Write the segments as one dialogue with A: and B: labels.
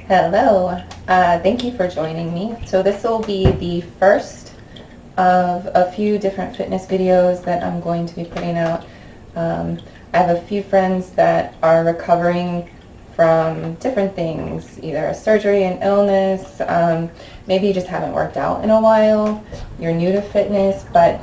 A: Hello, thank you for joining me. So this will be the first of a few different fitness videos that I'm going to be putting out. I have a few friends that are recovering from different things, either a surgery, an illness, maybe you just haven't worked out in a while, you're new to fitness, but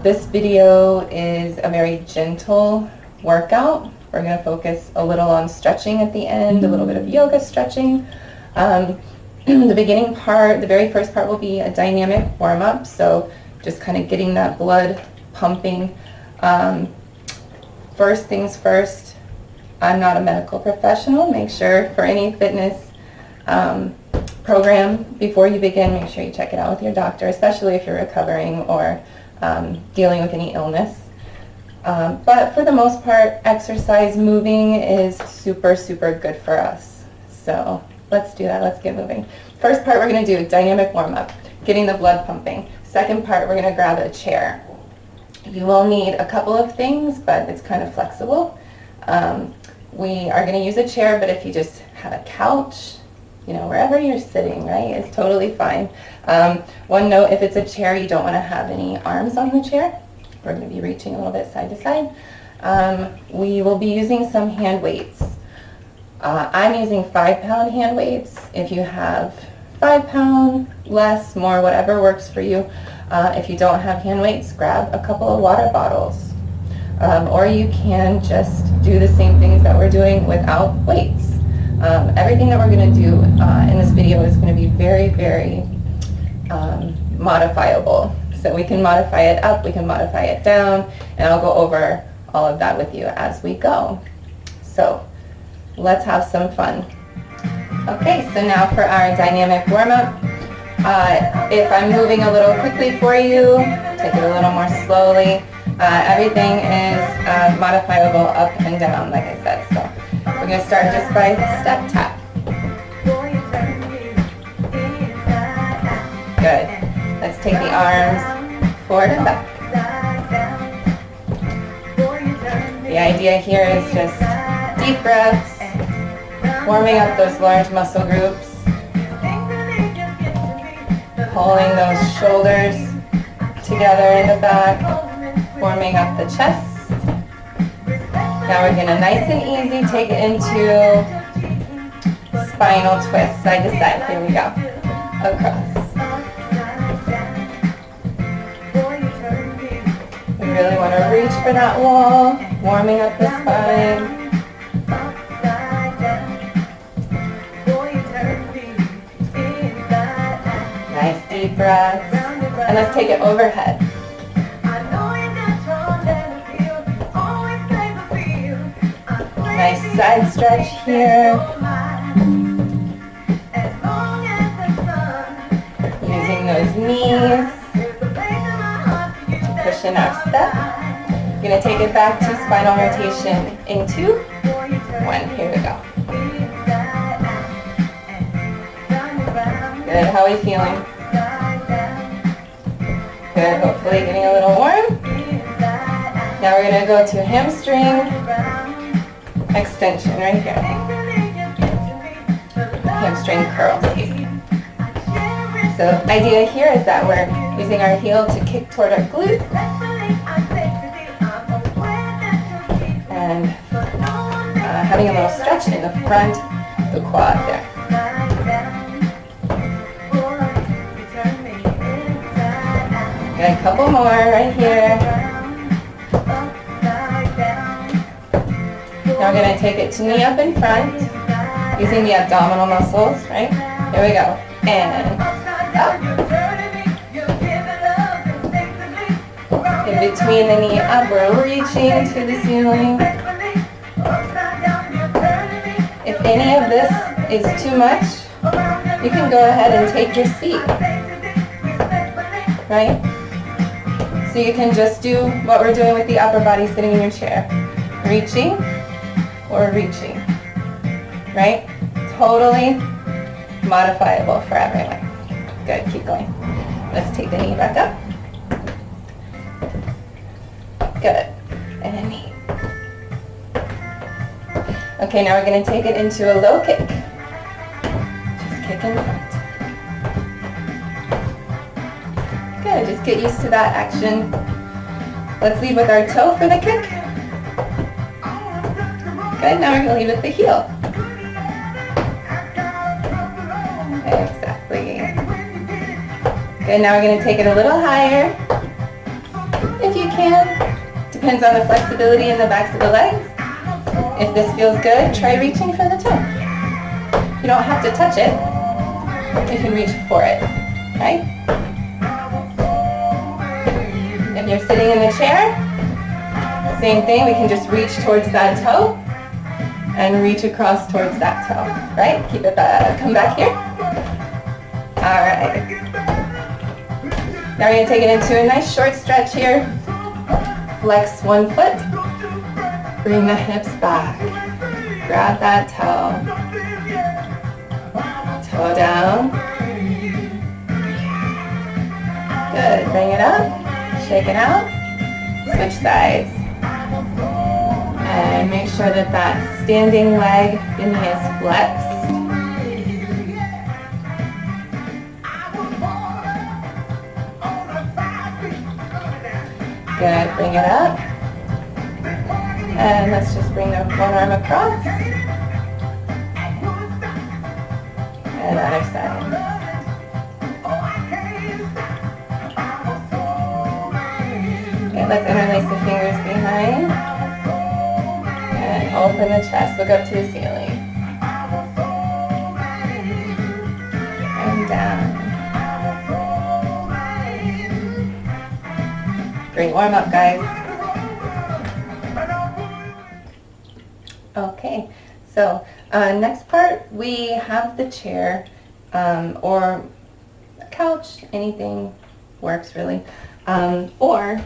A: this video is a very gentle workout. We're going to focus a little on stretching at the end, a little bit of yoga stretching. The beginning part, the very first part will be a dynamic warm-up, so just kind of getting that blood pumping. First things first, I'm not a medical professional. Make sure for any fitness program, before you begin, make sure you check it out with your doctor, especially if you're recovering or dealing with any illness. But for the most part, exercise, moving is super, super good for us. So let's do that. Let's get moving. First part, we're going to do dynamic warm-up, getting the blood pumping. Second part, we're going to grab a chair. You will need a couple of things, but it's kind of flexible. We are going to use a chair, but if you just have a couch, you know, wherever you're sitting, right, it's totally fine. One note, if it's a chair, you don't want to have any arms on the chair. We're going to be reaching a little bit side to side. We will be using some hand weights. I'm using 5-pound hand weights. If you have 5-pound, less, more, whatever works for you. If you don't have hand weights, grab a couple of water bottles. Or you can just do the same things that we're doing without weights. Everything that we're going to do in this video is going to be very, very modifiable. So we can modify it up, we can modify it down, and I'll go over all of that with you as we go. So let's have some fun. Okay, so now for our dynamic warm-up. If I'm moving a little quickly for you, take it a little more slowly. Everything is modifiable up and down, like I said. So we're going to start just by step tap. Good. Let's take the arms forward and back. The idea here is just deep breaths, warming up those large muscle groups, pulling those shoulders together in the back, warming up the chest. Now we're going to nice and easy take it into spinal twist, side to side. Here we go. Across. We really want to reach for that wall, warming up the spine. Nice deep breaths. And let's take it overhead. Nice side stretch here. Using those knees. Pushing our step. We're going to take it back to spinal rotation in 2, 1. Here we go. Good. How are we feeling? Good. Hopefully getting a little warm. Now we're going to go to hamstring extension right here. Hamstring curl. So the idea here is that we're using our heel to kick toward our glute and having a little stretch in the front, the quad there. Got a couple more right here. Now we're going to take it to knee up in front, using the abdominal muscles, right? Here we go. And up. In between the knee up, we're reaching to the ceiling. If any of this is too much, you can go ahead and take your seat, right? So you can just do what we're doing with the upper body sitting in your chair. Reaching or reaching, right? Totally modifiable for everyone. Good, keep going. Let's take the knee back up. Good. And a knee. Okay, now we're going to take it into a low kick. kick in front. Good, just get used to that action. Let's lead with our toe for the kick. Good, now we're going to lead with the heel. Exactly. Good, now we're going to take it a little higher. If you can. Depends on the flexibility in the backs of the legs. If this feels good, try reaching for the toe. You don't have to touch it. You can reach for it, right? If you're sitting in the chair, same thing. We can just reach towards that toe and reach across towards that toe, right? Keep it back. Come back here. All right. Now we're going to take it into a nice short stretch here. Flex one foot. Bring the hips back. Grab that toe. Toe down. Good. Bring it up. Shake it out. Switch sides. And make sure that that standing leg in knee is flexed. Good, bring it up. And let's just bring the one arm across. And other side. Okay, let's interlace the fingers behind. And open the chest, look up to the ceiling. And down. Great warm up, guys. Okay, so next part, we have the chair or a couch, anything works really. Or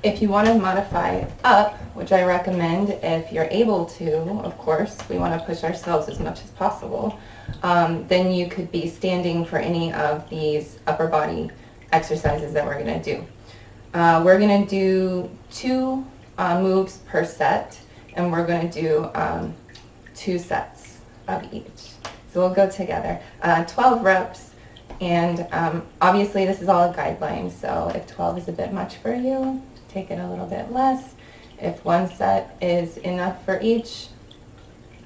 A: if you want to modify up, which I recommend if you're able to, of course, we want to push ourselves as much as possible, then you could be standing for any of these upper body exercises that we're going to do. We're going to do 2 moves per set, and we're going to do 2 sets of each. So we'll go together. 12 reps, and obviously this is all a guideline, so if 12 is a bit much for you, take it a little bit less. If 1 set is enough for each,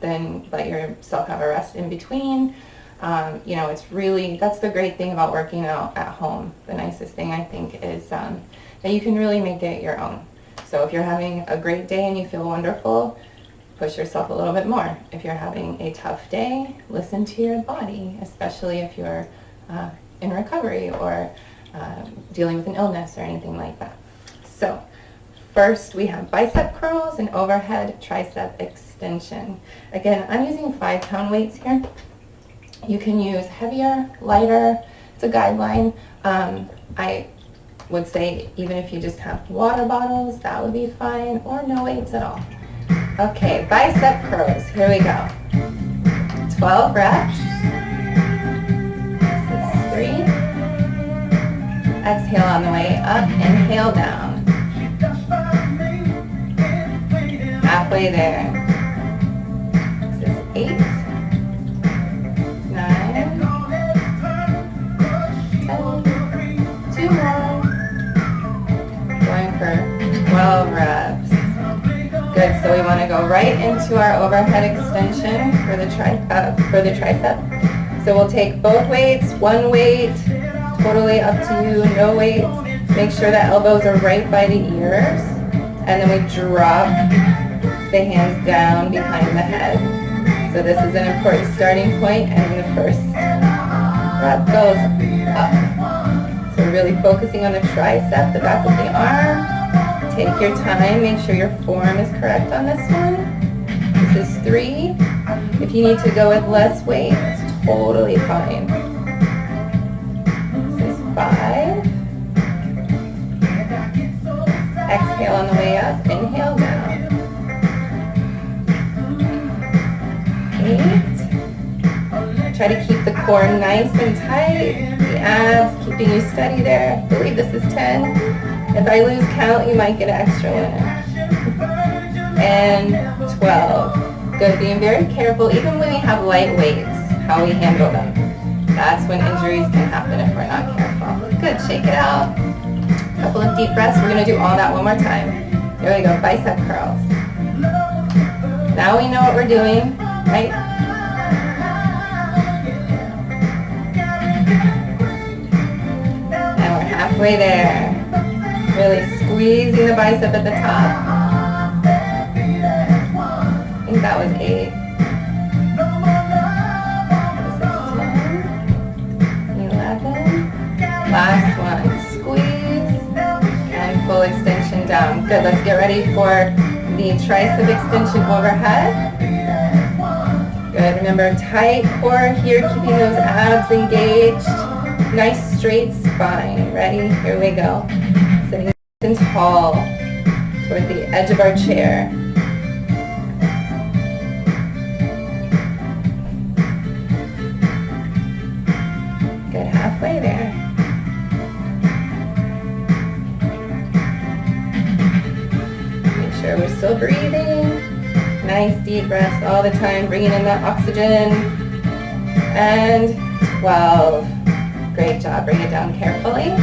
A: then let yourself have a rest in between. You know, it's really, that's the great thing about working out at home. The nicest thing I think is that you can really make it your own. So if you're having a great day and you feel wonderful, push yourself a little bit more. If you're having a tough day, listen to your body, especially if you're in recovery or dealing with an illness or anything like that. So first we have bicep curls and overhead tricep extension. Again, I'm using 5-pound weights here. You can use heavier, lighter. It's a guideline. I would say even if you just have water bottles, that would be fine, or no weights at all. Okay, bicep curls. Here we go. 12 reps. This is 3. Exhale on the way up. Inhale down. Halfway there. This is 8. 9. 10. 2 more. Going for 12 reps. Good, so we want to go right into our overhead extension for the tricep. So we'll take both weights, 1 weight, totally up to you, no weights. Make sure that elbows are right by the ears. And then we drop the hands down behind the head. So this is an important starting point, and the first rep goes up. So we're really focusing on the tricep, the back of the arm. Take your time, make sure your form is correct on this one. This is 3. If you need to go with less weight, it's totally fine. This is 5. Exhale on the way up, inhale down. 8. Try to keep the core nice and tight, the abs keeping you steady there. I believe this is 10. If I lose count, you might get an extra one. And 12. Good, being very careful, even when we have light weights, how we handle them. That's when injuries can happen if we're not careful. Good, shake it out. Couple of deep breaths. We're gonna do all that one more time. Here we go, bicep curls. Now we know what we're doing, right? And we're halfway there. Really squeezing the bicep at the top. I think that was 8. 11. Last one. Squeeze and full extension down. Good. Let's get ready for the tricep extension overhead. Good. Remember, tight core here, keeping those abs engaged. Nice straight spine. Ready? Here we go. Sitting nice and tall toward the edge of our chair. Good. Halfway there. Make sure we're still breathing. Nice deep breaths all the time, bringing in that oxygen. And 12. Great job. Bring it down carefully.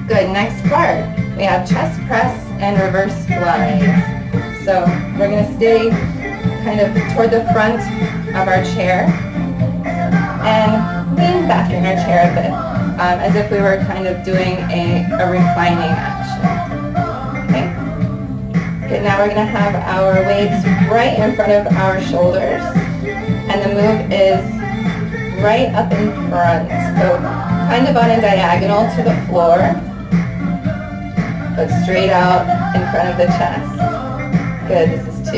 A: Good. Next part. We have chest press and reverse flies. So we're going to stay kind of toward the front of our chair and lean back in our chair a bit, as if we were kind of doing a reclining action. Okay? Good. Now we're going to have our weights right in front of our shoulders, and the move is right up in front, so kind of on a diagonal to the floor, but straight out in front of the chest. Good, this is 2.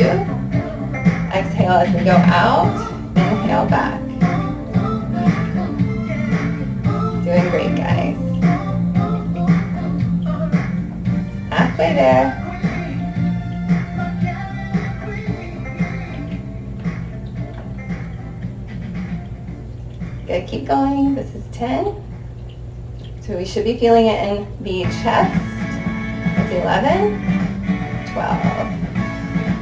A: Exhale as we go out, inhale back. Doing great, guys. Halfway there. Good, keep going. This is 10. So we should be feeling it in the chest. That's 11, 12.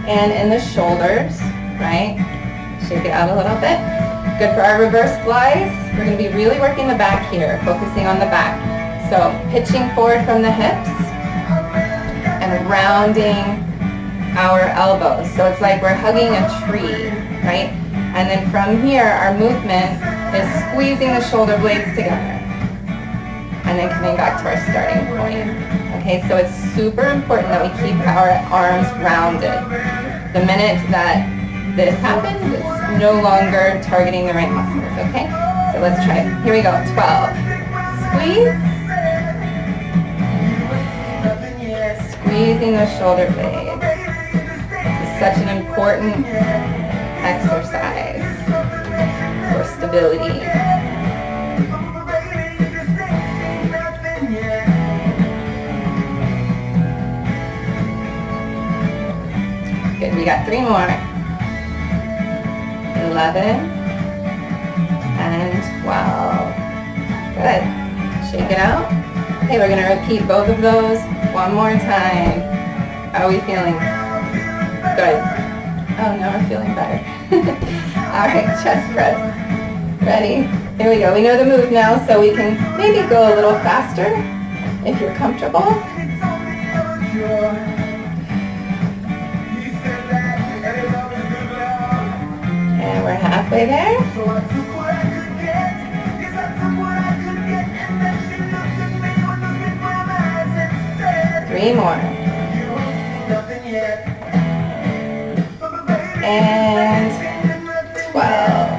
A: And in the shoulders, right? Shake it out a little bit. Good for our reverse flies. We're going to be really working the back here, focusing on the back. So pitching forward from the hips and rounding our elbows. So it's like we're hugging a tree, right? And then from here, our movement is squeezing the shoulder blades together and then coming back to our starting point. Okay, so it's super important that we keep our arms rounded. The minute that this happens, it's no longer targeting the right muscles, okay? So let's try it. Here we go, 12. Squeeze. Squeezing the shoulder blades. This is such an important exercise for stability. Good, we got 3 more. 11 and 12. Good. Shake it out. Okay, we're going to repeat both of those one more time. How are we feeling? Good. Oh, now we're feeling better. All right, chest press. Ready? Here we go. We know the move now, so we can maybe go a little faster if you're comfortable. And we're halfway there. Three more. And 12.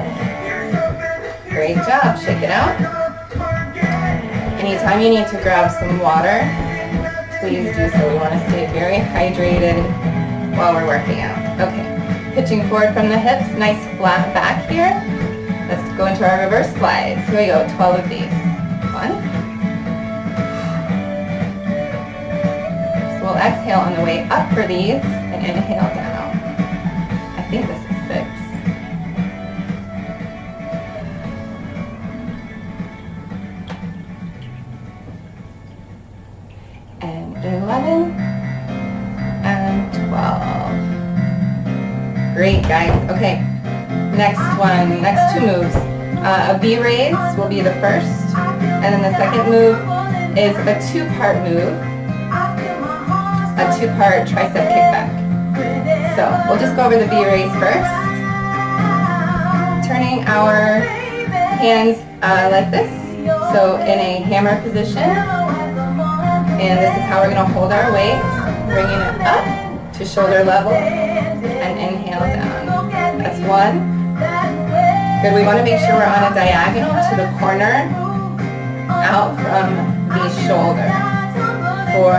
A: Great job. Shake it out. Anytime you need to grab some water, please do so. We want to stay very hydrated while we're working out. Okay. Pitching forward from the hips. Nice flat back here. Let's go into our reverse flies. Here we go. 12 of these. 1. So we'll exhale on the way up for these and inhale down. I think this is 6. And 11 and 12. Great, guys. Okay, next one, next 2 moves. A V raise will be the first, and then the second move is a two-part move, a two-part tricep kickback. So we'll just go over the V raise first, turning our hands like this, so in a hammer position, and this is how we're going to hold our weight, bringing it up to shoulder level, and inhale down. That's one. Good, we want to make sure we're on a diagonal to the corner, out from the shoulder. 4.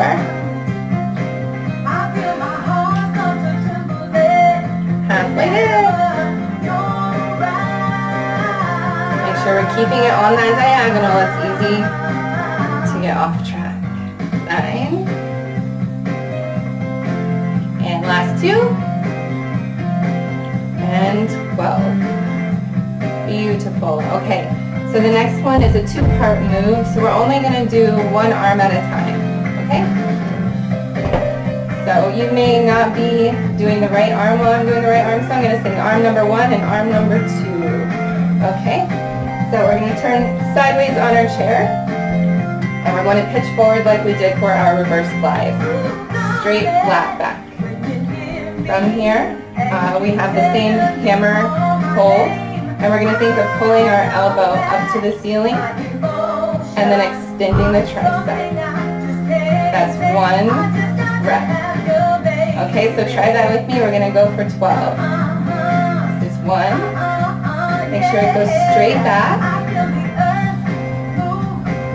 A: Halfway there. Make sure we're keeping it on that diagonal. It's easy to get off track. 9. And last 2. And 12. Beautiful. Okay, so the next one is a two-part move. So we're only going to do one arm at a time. Okay? So you may not be doing the right arm while I'm doing the right arm. So I'm going to say arm number 1 and arm number 2. Okay? So we're going to turn sideways on our chair. And we're going to pitch forward like we did for our reverse flies. Straight, flat back. From here, we have the same hammer hold. And we're going to think of pulling our elbow up to the ceiling and then extending the tricep. That's 1 rep. Okay, so try that with me. We're going to go for 12. Just 1. Make sure it goes straight back.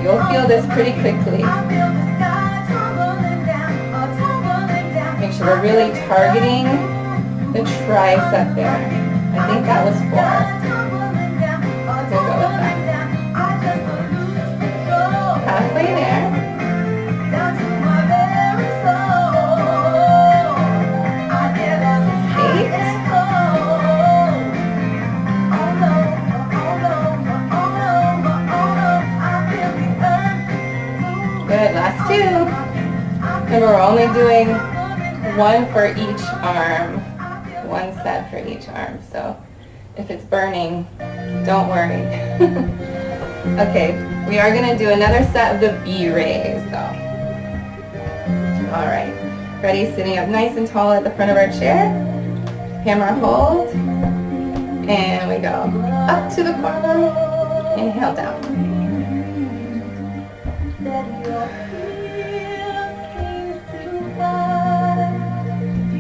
A: You'll feel this pretty quickly. Make sure we're really targeting the tricep there. I think that was 4. We'll go with that. Halfway there. 8. Good, last 2. And we're only doing 1 for each arm. 1 set for each arm. So if it's burning, don't worry. Okay, we are going to do another set of the V raise though. Alright, ready? Sitting up nice and tall at the front of our chair. Hammer hold. And we go up to the corner. Inhale down.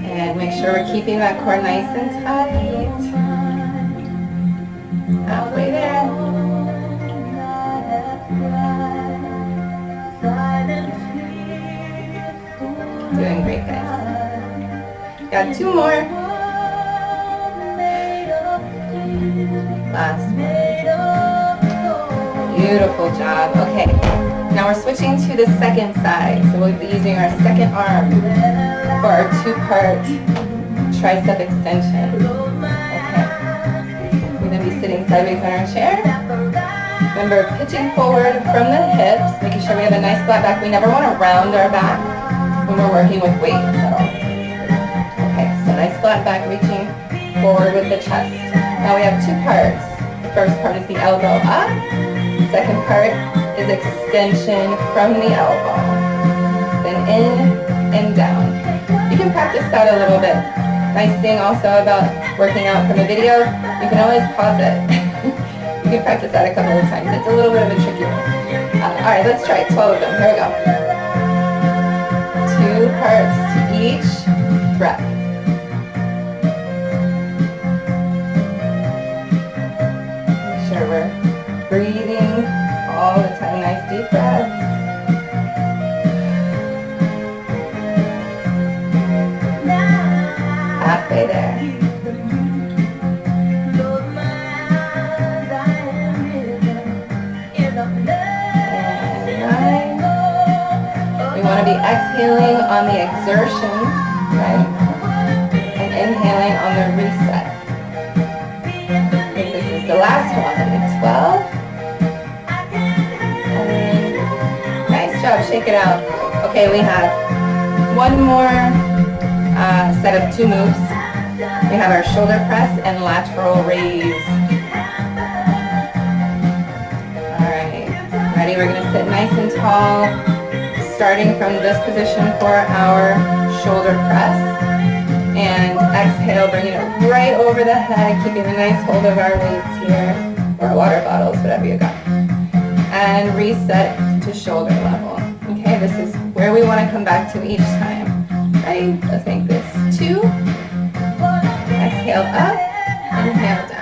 A: And make sure we're keeping that core nice and tight. Halfway there. Doing great, guys. Got 2 more. Last one. Beautiful job. Okay, now we're switching to the second side. So we'll be using our second arm for our two-part tricep extension. Okay. We're going to be sitting sideways on our chair. Remember, pitching forward from the hips, making sure we have a nice flat back. We never want to round our back when we're working with weights. Okay, so nice flat back, reaching forward with the chest. Now we have 2 parts. The first part is the elbow up. The second part is extension from the elbow. Then in and down. You can practice that a little bit. Nice thing also about working out from a video, you can always pause it. You can practice that a couple of times. It's a little bit of a tricky one. Alright, let's try it. 12 of them. Here we go. 2 parts to each breath. Make sure we're breathing all the time. Nice deep breaths. Halfway there. We want to be exhaling on the exertion, right? And inhaling on the reset. This is the last one. 12. And nice job. Shake it out. Okay, we have 1 more set of 2 moves. We have our shoulder press and lateral raise. Ready? We're going to sit nice and tall, starting from this position for our shoulder press. And exhale, bringing it right over the head, keeping a nice hold of our weights here, or water bottles, whatever you got. And reset to shoulder level. Okay, this is where we want to come back to each time. Ready? Let's make this 2. Exhale up, inhale down.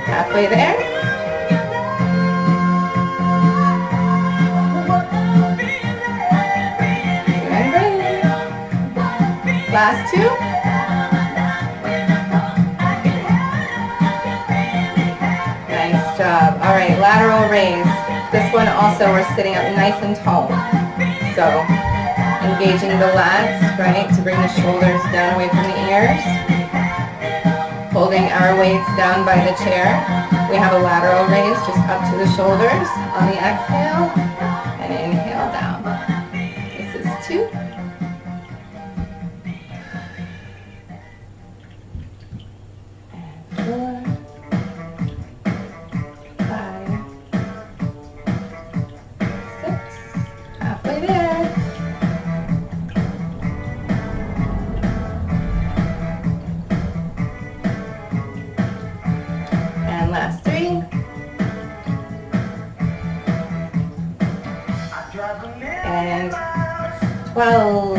A: Halfway there. Last 2. Nice job. All right, lateral raise. This one also we're sitting up nice and tall. So engaging the lats, right, to bring the shoulders down away from the ears. Holding our weights down by the chair. We have a lateral raise just up to the shoulders on the exhale and inhale down. This is 2. And 4. 5. 6. Halfway there. And last 3. And 12.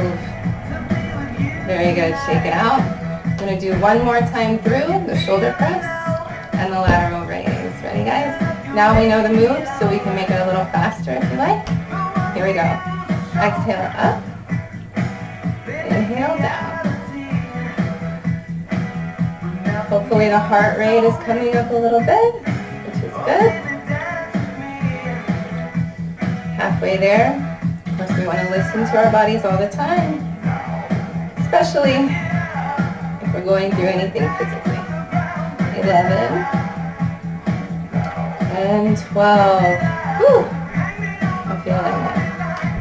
A: Very good. Shake it out. I'm going to do one more time through the shoulder press and the lateral raise. Ready, guys? Now we know the moves, so we can make it a little faster if you like. Here we go. Exhale up. Inhale down. Hopefully the heart rate is coming up a little bit, which is good. Halfway there. Of course, we want to listen to our bodies all the time, especially if we're going through anything physically. 11 and 12. Woo! I'm feeling it.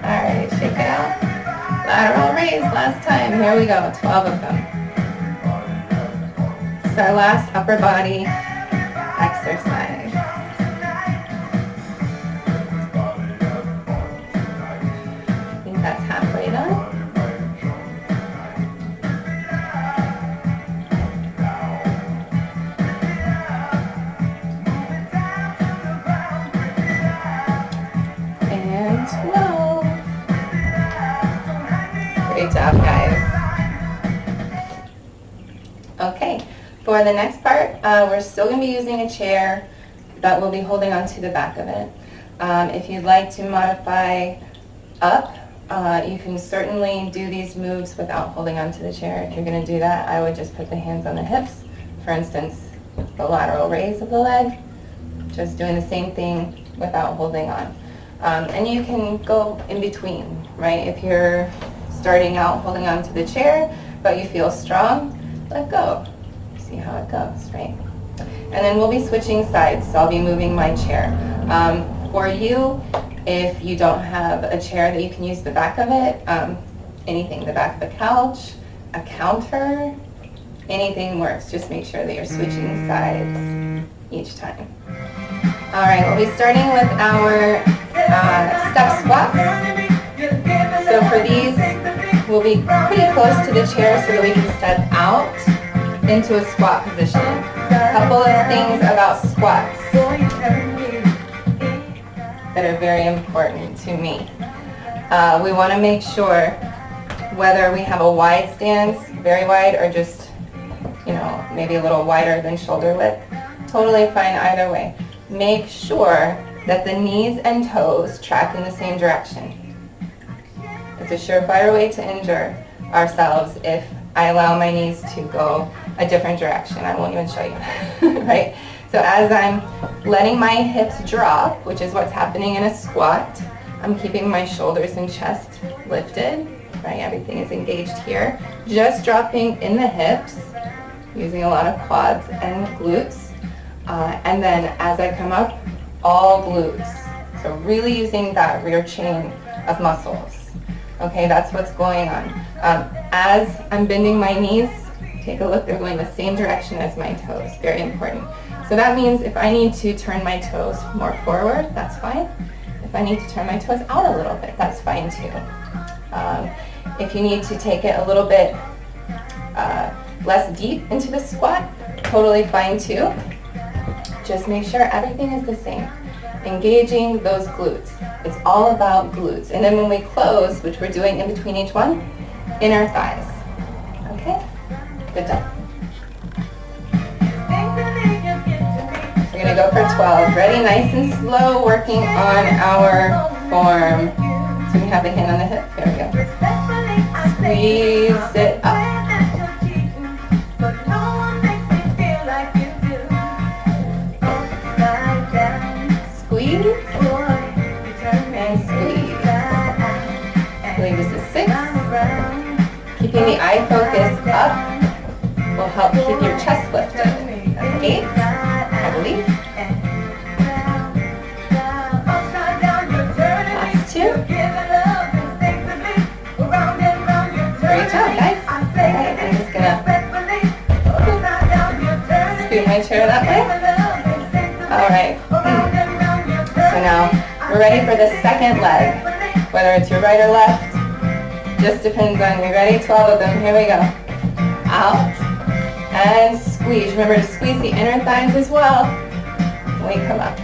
A: All right, shake it out. Lateral raise last time. Here we go, 12 of them. It's our last upper body exercise. I think that's halfway done. And 12. Great job, guys. Okay. For the next part, we're still going to be using a chair, but we'll be holding on to the back of it. If you'd like to modify up, you can certainly do these moves without holding on to the chair. If you're going to do that, I would just put the hands on the hips. For instance, the lateral raise of the leg, just doing the same thing without holding on. And you can go in between, right? If you're starting out holding on to the chair, but you feel strong, let go. See how it goes, right? And then we'll be switching sides, so I'll be moving my chair. For you, if you don't have a chair that you can use the back of it, anything, the back of the couch, a counter, anything works. Just make sure that you're switching sides each time. All right, we'll be starting with our step squats. So for these, we'll be pretty close to the chair so that we can step out into a squat position. A couple of things about squats that are very important to me. We want to make sure whether we have a wide stance, very wide, or just, maybe a little wider than shoulder width. Totally fine either way. Make sure that the knees and toes track in the same direction. It's a surefire way to injure ourselves if I allow my knees to go a different direction. I won't even show you, right? So as I'm letting my hips drop, which is what's happening in a squat, I'm keeping my shoulders and chest lifted, right? Everything is engaged here. Just dropping in the hips, using a lot of quads and glutes. And then as I come up, all glutes. So really using that rear chain of muscles. Okay, that's what's going on. As I'm bending my knees take a look, they're going the same direction as my toes. Very important. So that means if I need to turn my toes more forward, that's fine. If I need to turn my toes out a little bit, that's fine too. If you need to take it a little bit less deep into the squat, totally fine too. Just make sure everything is the same. Engaging those glutes. It's all about glutes. And then when we close, which we're doing in between each one, inner thighs. Okay? Good job. We're going to go for 12. Ready? Nice and slow, working on our form. So we have the hand on the hip. Here we go. Squeeze it up. Squeeze and squeeze. I believe this is 6. Keeping the eye focus up will help keep your chest lifted. That's 8, I believe. Last 2. Great job, guys. Alright, I'm just gonna scoot my chair that way. Alright. So now we're ready for the second leg. Whether it's your right or left, just depends on you. Ready? 12 of them. Here we go. Out and squeeze. Remember to squeeze the inner thighs as well when we come up.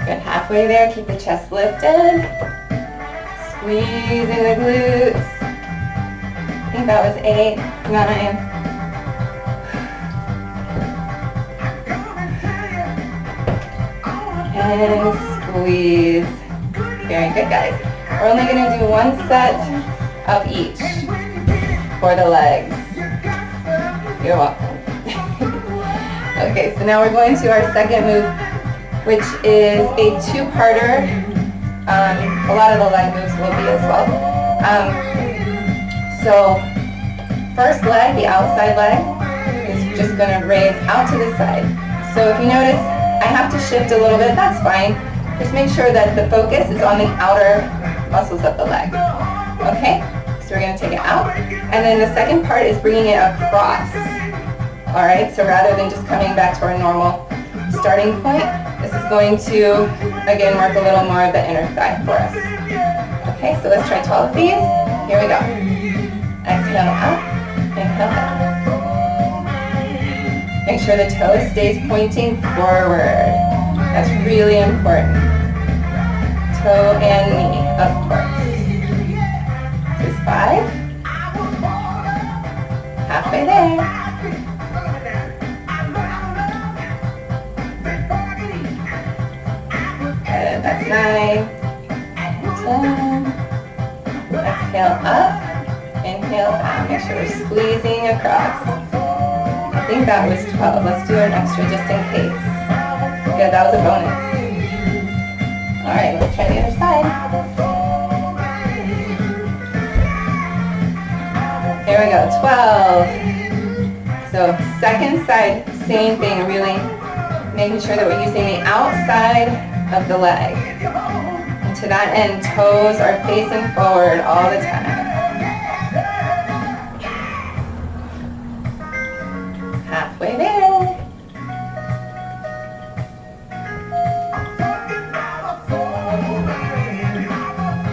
A: Good. Halfway there. Keep the chest lifted. Squeeze in the glutes. I think that was 8, 9. And squeeze. Very good, guys. We're only going to do one set of each for the legs. You're welcome. Okay, so now we're going to our second move, which is a two-parter. A lot of the leg moves will be as well. So first leg, the outside leg, is just going to raise out to the side. So if you notice, I have to shift a little bit, that's fine. Just make sure that the focus is on the outer muscles of the leg. Okay? So we're going to take it out. And then the second part is bringing it across. Alright, so rather than just coming back to our normal starting point, this is going to, again, work a little more of the inner thigh for us. Okay, so let's try 12 of these. Here we go. Exhale out, inhale down. Make sure the toe stays pointing forward. That's really important. Toe and knee, of course. This is 5. Halfway there. Good, that's 9. 10. Exhale up, inhale down. Make sure we're squeezing across. I think that was 12. Let's do an extra just in case. Good, that was a bonus. Alright, let's try the other side. Here we go, 12. So second side, same thing, really making sure that we're using the outside of the leg. And to that end, toes are facing forward all the time. Halfway there.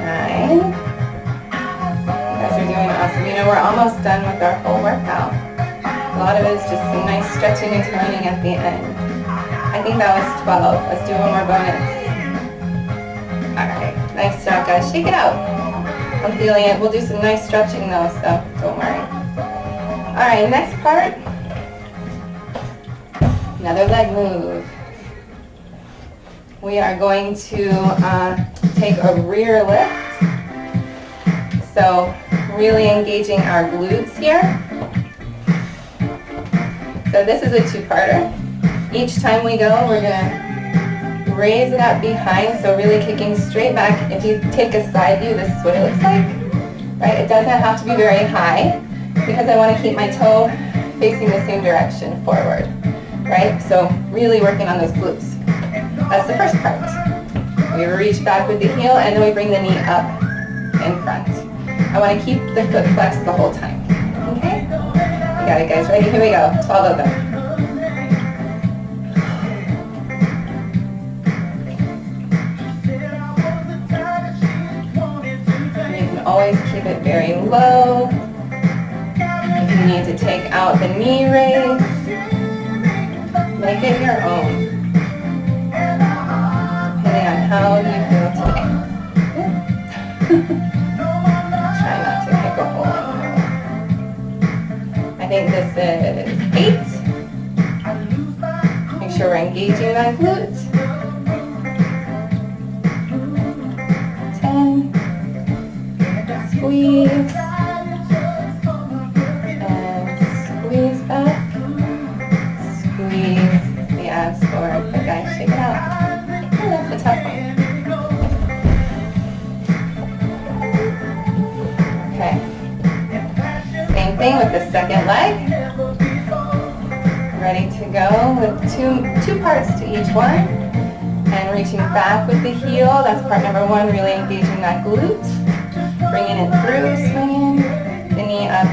A: 9. You guys are doing awesome. You know, we're almost done with our whole workout. A lot of it is just some nice stretching and toning at the end. I think that was 12. Let's do one more bonus. Alright, nice job, guys. Shake it out. I'm feeling it. We'll do some nice stretching though, so don't worry. Alright, next part. Another leg move. We are going to take a rear lift. So really engaging our glutes here. So this is a two-parter. Each time we go, we're going to raise it up behind, so really kicking straight back. If you take a side view, this is what it looks like. Right? It doesn't have to be very high because I want to keep my toe facing the same direction forward. Right? So really working on those glutes. That's the first part. We reach back with the heel and then we bring the knee up in front. I want to keep the foot flexed the whole time. Okay? You got it, guys. Ready? Here we go. 12 of them. You can always keep it very low. If you need to take out the knee raise, make it your own. Depending on how you feel today. Try not to kick a hole in the wall. I think this is 8. Make sure we're engaging that glute. 10. Squeeze. And squeeze back. Squeeze the abs forward. But guys, shake it out. Oh, that's a tough one. Okay. Same thing with the second leg. Ready to go with two parts to each one. And reaching back with the heel. That's part number 1, really engaging that glute. Bringing it through, swinging. The knee up.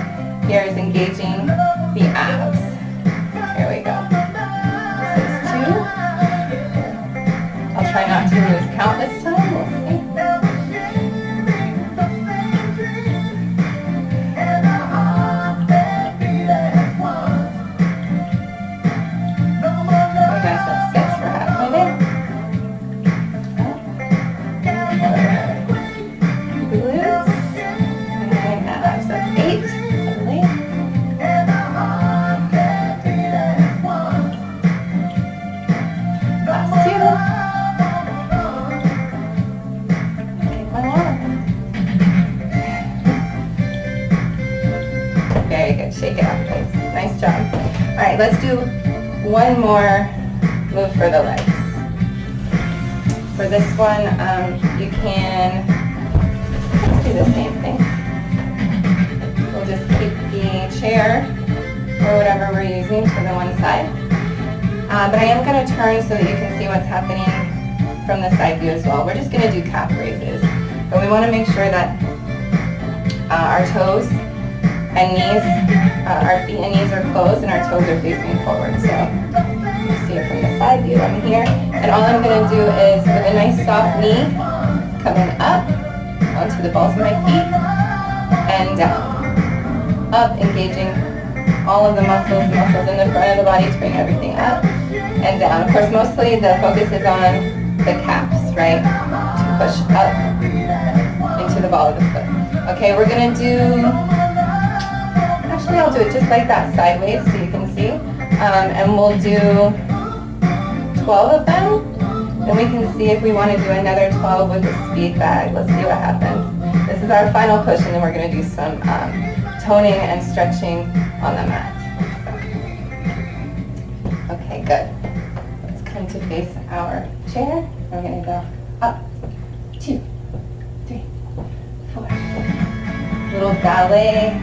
A: Here is engaging the abs. Here we go. This is 2. I'll try not to lose count this time. We'll see. Shake it out, please. Nice job. All right, let's do one more move for the legs. For this one, you can do the same thing. We'll just keep the chair or whatever we're using to the one side. But I am going to turn so that you can see what's happening from the side view as well. We're just going to do calf raises. But we want to make sure that our toes and knees, our feet and knees are closed and our toes are facing forward. So you see it from the side view. I'm here. And all I'm going to do is with a nice soft knee, coming up onto the balls of my feet and down. Up, engaging all of the muscles in the front of the body to bring everything up and down. Of course, mostly the focus is on the calves, right? To push up into the ball of the foot. Okay, we're going to do... Actually, I'll do it just like that, sideways, so you can see. And we'll do 12 of them. Then we can see if we want to do another 12 with the speed bag. Let's see what happens. This is our final push, and then we're going to do some toning and stretching on the mat. Okay, good. Let's come to face our chair. We're going to go up, 2, 3, 4. Little ballet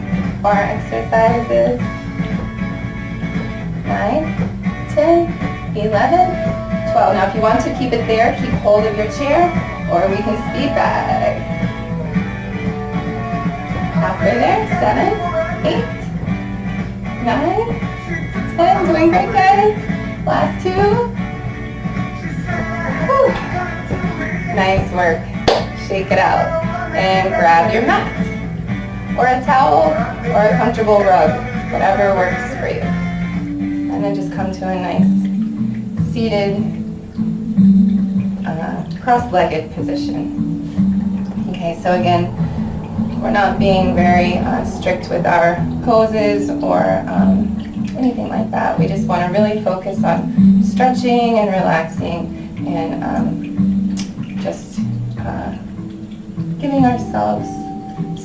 A: bar exercises. 9, 10, 11, 12. Now if you want to keep it there, keep hold of your chair, or we can speed bag. Halfway there, 7, 8, 9, 10. Doing great, guys. Last 2. Whew. Nice work. Shake it out. And grab your mat, or a towel, or a comfortable rug, whatever works for you. And then just come to a nice seated, cross-legged position. Okay, so again, we're not being very strict with our poses or anything like that. We just want to really focus on stretching and relaxing and just giving ourselves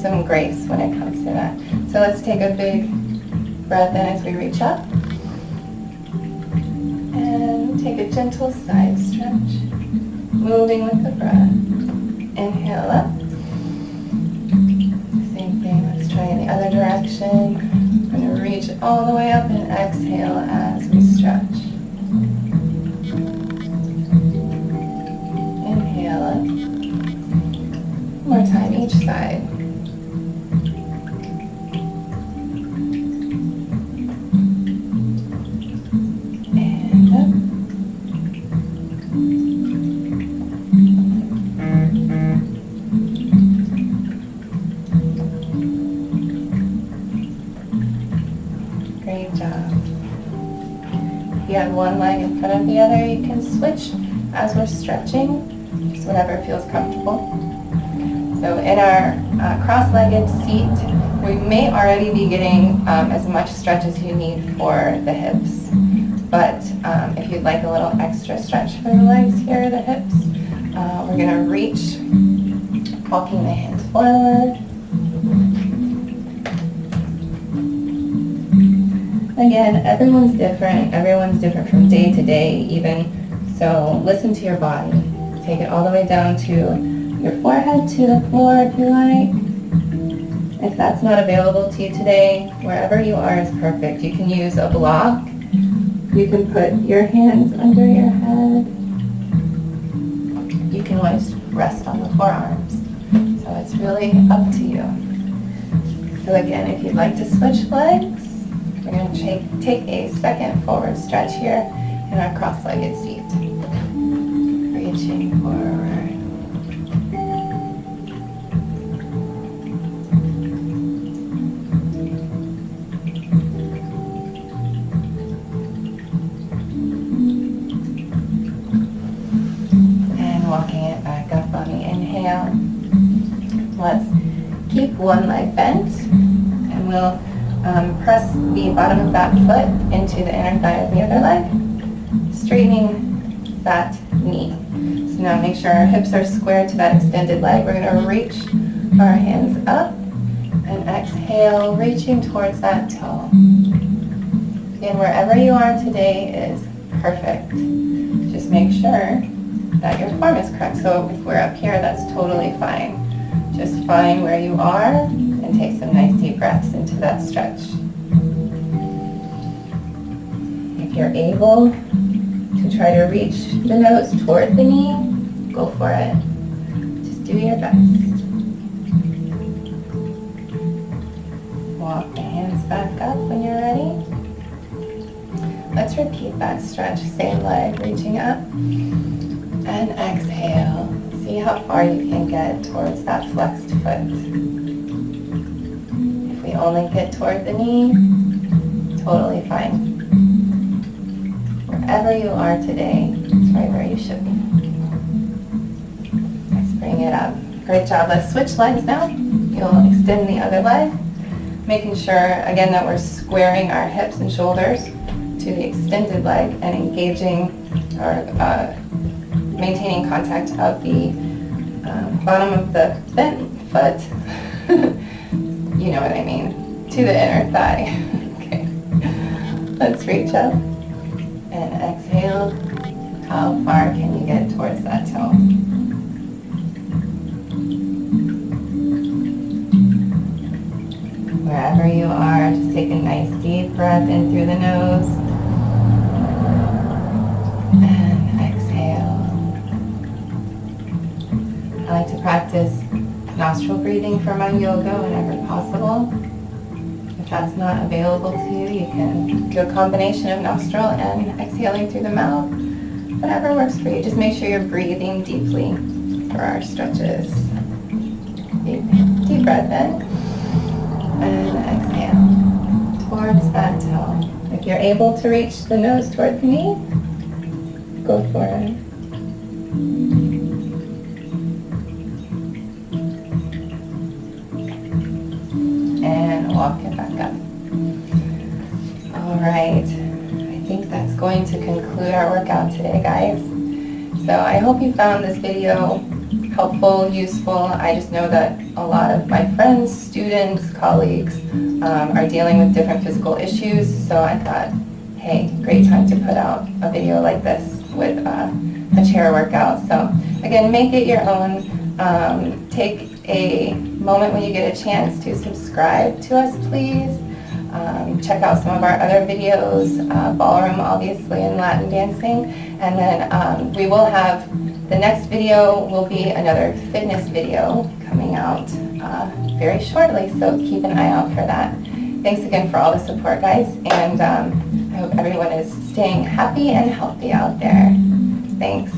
A: some grace when it comes to that. So let's take a big breath in as we reach up. And take a gentle side stretch, moving with the breath. Inhale up. Same thing, let's try in the other direction. I'm going to reach all the way up and exhale as we stretch. side. And up. Great job. If you have one leg in front of the other, you can switch as we're stretching, just whatever feels comfortable. So in our cross-legged seat, we may already be getting as much stretch as you need for the hips. But if you'd like a little extra stretch for the legs here, the hips, we're going to reach, walking the hands forward. Again, everyone's different from day to day even, so listen to your body. Take it all the way down to your forehead, to the floor if you like. If that's not available to you today, wherever you are is perfect. You can use a block. You can put your hands under your head. You can always rest on the forearms. So it's really up to you. So again, if you'd like to switch legs, we're going to take a second forward stretch here in our cross-legged seat. Reaching forward. And walking it back up on the inhale. Let's keep one leg bent, and we'll press the bottom of that foot into the inner thigh of the other leg, straightening that knee. So now make sure our hips are square to that extended leg. We're going to reach our hands up and exhale, reaching towards that toe. Again, wherever you are today is perfect. Just make sure that your form is correct. So if we're up here, that's totally fine. Just find where you are and take some nice deep breaths into that stretch. If you're able to try to reach the nose toward the knee, go for it. Just do your best. Walk the hands back up when you're ready. Let's repeat that stretch. Same leg, reaching up. And exhale. See how far you can get towards that flexed foot. If we only get toward the knee, totally fine. Wherever you are today, it's right where you should be. Let's bring it up. Great job. Let's switch legs now. You'll extend the other leg, making sure, again, that we're squaring our hips and shoulders to the extended leg and engaging or maintaining contact of the bottom of the bent foot, you know what I mean, to the inner thigh. Okay, let's reach up and exhale. How far can you get towards that toe? Wherever you are, just take a nice deep breath in through the nose. I like to practice nostril breathing for my yoga whenever possible. If that's not available to you, you can do a combination of nostril and exhaling through the mouth. Whatever works for you. Just make sure you're breathing deeply for our stretches. Deep breath in and exhale towards that toe. If you're able to reach the nose toward the knee, go for it. And walk it back up. All right, I think that's going to conclude our workout today, guys. So I hope you found this video helpful, useful. I just know that a lot of my friends, students, colleagues are dealing with different physical issues, so I thought, hey, great time to put out a video like this with a chair workout. So again, make it your own. Take a moment when you get a chance to subscribe to us, please. Check out some of our other videos, ballroom obviously and Latin dancing, and then we will have, the next video will be another fitness video coming out very shortly, so keep an eye out for that. Thanks again for all the support, guys, and I hope everyone is staying happy and healthy out there. Thanks.